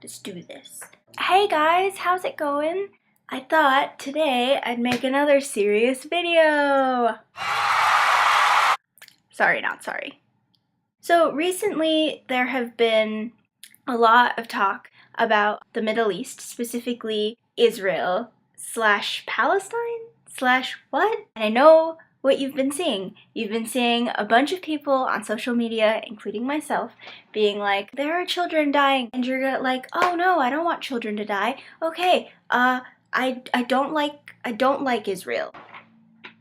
Let's do this. Hey guys, how's it going? I thought today I'd make another serious video. Sorry, not sorry. So recently there have been a lot of talk about the Middle East, specifically Israel / Palestine / what? And I know what you've been seeing. You've been seeing a bunch of people on social media, including myself, being like, there are children dying, and you're like, oh no, I don't want children to die. Okay, I don't like Israel.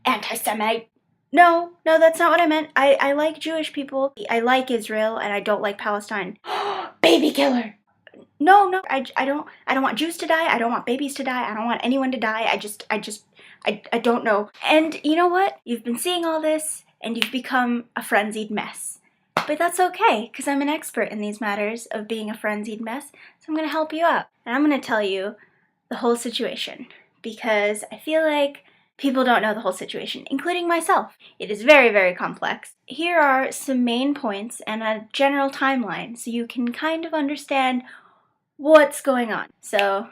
Anti-Semite. No, that's not what I meant. I like Jewish people. I like Israel, and I don't like Palestine. Baby killer. No, I don't want Jews to die. I don't want babies to die. I don't want anyone to die. I don't know. And you know what? You've been seeing all this, and you've become a frenzied mess. But that's okay, because I'm an expert in these matters of being a frenzied mess, so I'm going to help you out. And I'm going to tell you the whole situation, because I feel like people don't know the whole situation, including myself. It is very, very complex. Here are some main points and a general timeline, so you can kind of understand what's going on. So,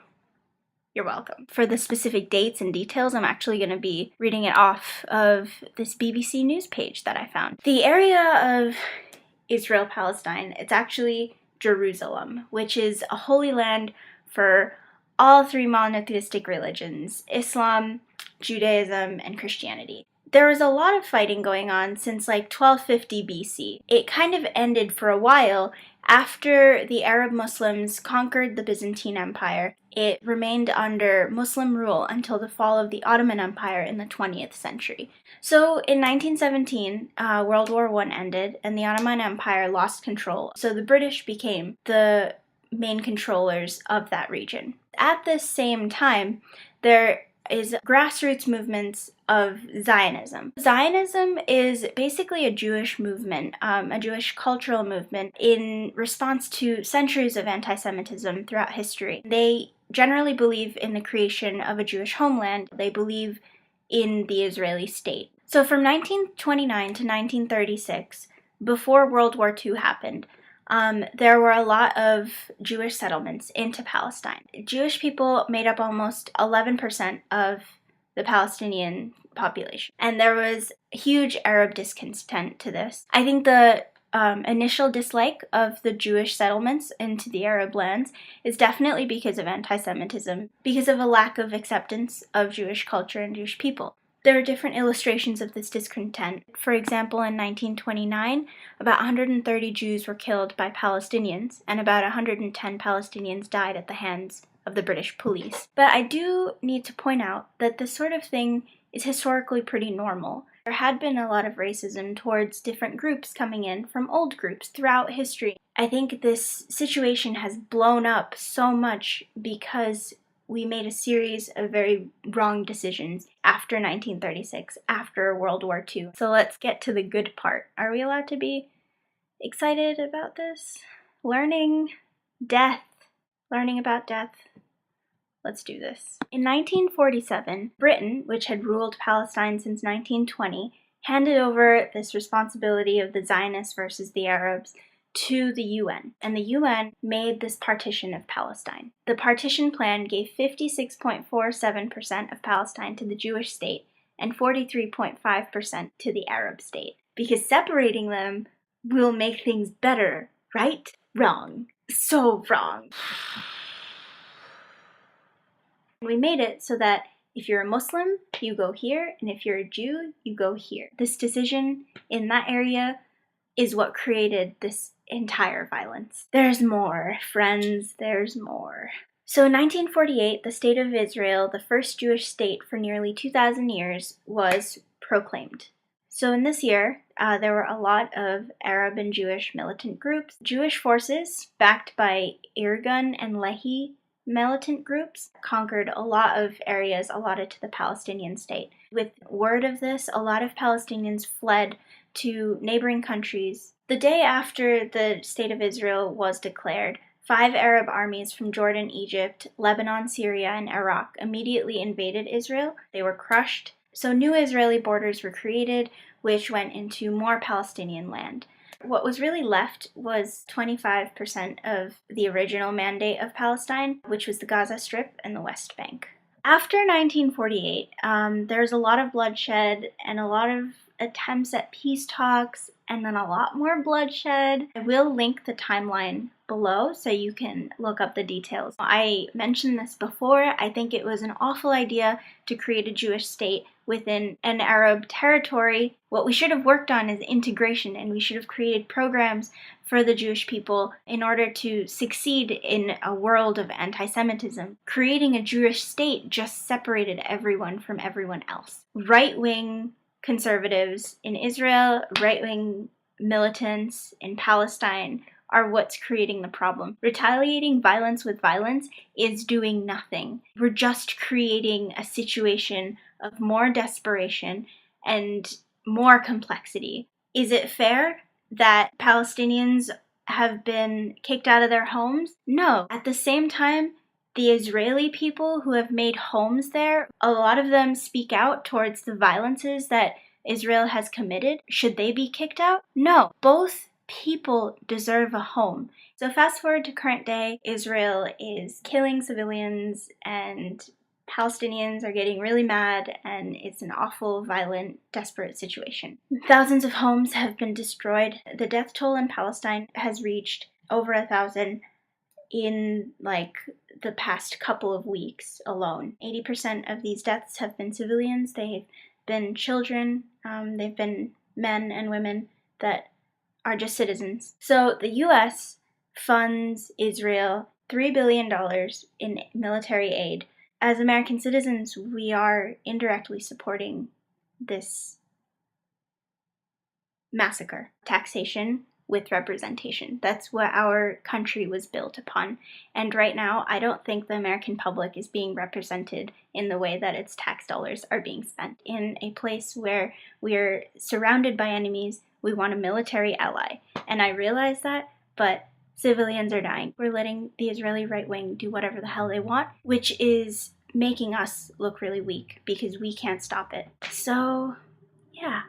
you're welcome. For the specific dates and details, I'm actually going to be reading it off of this BBC News page that I found. The area of Israel-Palestine, it's actually Jerusalem, which is a holy land for all three monotheistic religions, Islam, Judaism, and Christianity. There was a lot of fighting going on since like 1250 BC. It kind of ended for a while after the Arab Muslims conquered the Byzantine Empire. It remained under Muslim rule until the fall of the Ottoman Empire in the 20th century. So in 1917, World War I ended and the Ottoman Empire lost control. So the British became the main controllers of that region. At the same time, there is grassroots movements of Zionism. Zionism is basically a Jewish movement, a Jewish cultural movement in response to centuries of anti-Semitism throughout history. They generally believe in the creation of a Jewish homeland. They believe in the Israeli state. So from 1929 to 1936, before World War II happened, there were a lot of Jewish settlements into Palestine. Jewish people made up almost 11% of the Palestinian population, and there was huge Arab discontent to this. I think the initial dislike of the Jewish settlements into the Arab lands is definitely because of anti-Semitism, because of a lack of acceptance of Jewish culture and Jewish people. There are different illustrations of this discontent. For example, in 1929, about 130 Jews were killed by Palestinians, and about 110 Palestinians died at the hands of the British police. But I do need to point out that this sort of thing is historically pretty normal. There had been a lot of racism towards different groups coming in from old groups throughout history. I think this situation has blown up so much because we made a series of very wrong decisions after 1936, after World War II. So let's get to the good part. Are we allowed to be excited about this? Learning about death. Let's do this. In 1947, Britain, which had ruled Palestine since 1920, handed over this responsibility of the Zionists versus the Arabs to the UN, and the UN made this partition of Palestine. The partition plan gave 56.47% of Palestine to the Jewish state and 43.5% to the Arab state, because separating them will make things better, right? Wrong. So wrong. We made it so that if you're a Muslim, you go here, and if you're a Jew, you go here. This decision in that area is what created this entire violence. There's more, friends, there's more. So in 1948, the State of Israel, the first Jewish state for nearly 2,000 years, was proclaimed. So in this year, there were a lot of Arab and Jewish militant groups. Jewish forces, backed by Irgun and Lehi militant groups, conquered a lot of areas allotted to the Palestinian state. With word of this, a lot of Palestinians fled to neighboring countries. The day after the State of Israel was declared, 5 Arab armies from Jordan, Egypt, Lebanon, Syria, and Iraq immediately invaded Israel. They were crushed. So new Israeli borders were created, which went into more Palestinian land. What was really left was 25% of the original mandate of Palestine, which was the Gaza Strip and the West Bank. After 1948, there's a lot of bloodshed and a lot of attempts at peace talks, and then a lot more bloodshed. I will link the timeline below so you can look up the details. I mentioned this before. I think it was an awful idea to create a Jewish state within an Arab territory. What we should have worked on is integration, and we should have created programs for the Jewish people in order to succeed in a world of anti-Semitism. Creating a Jewish state just separated everyone from everyone else. Right-wing conservatives in Israel, right-wing militants in Palestine are what's creating the problem. Retaliating violence with violence is doing nothing. We're just creating a situation of more desperation and more complexity. Is it fair that Palestinians have been kicked out of their homes? No. At the same time, the Israeli people who have made homes there, a lot of them speak out towards the violences that Israel has committed. Should they be kicked out? No. Both people deserve a home. So fast forward to current day, Israel is killing civilians and Palestinians are getting really mad, and it's an awful, violent, desperate situation. Thousands of homes have been destroyed. The death toll in Palestine has reached over 1,000 in the past couple of weeks alone. 80% of these deaths have been civilians. They've been children. They've been men and women that are just citizens. So the U.S. funds Israel $3 billion in military aid. As American citizens, we are indirectly supporting this massacre. Taxation with representation. That's what our country was built upon. And right now, I don't think the American public is being represented in the way that its tax dollars are being spent. In a place where we're surrounded by enemies, we want a military ally. And I realize that, but civilians are dying. We're letting the Israeli right wing do whatever the hell they want, which is making us look really weak because we can't stop it. So, yeah,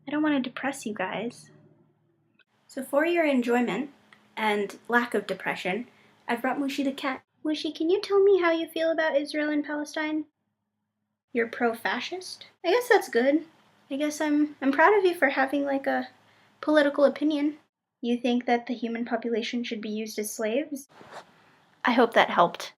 I don't want to depress you guys. So for your enjoyment and lack of depression, I've brought Mushi the cat. Mushi, can you tell me how you feel about Israel and Palestine? You're pro-fascist? I guess that's good. I guess I'm proud of you for having a political opinion. You think that the human population should be used as slaves? I hope that helped.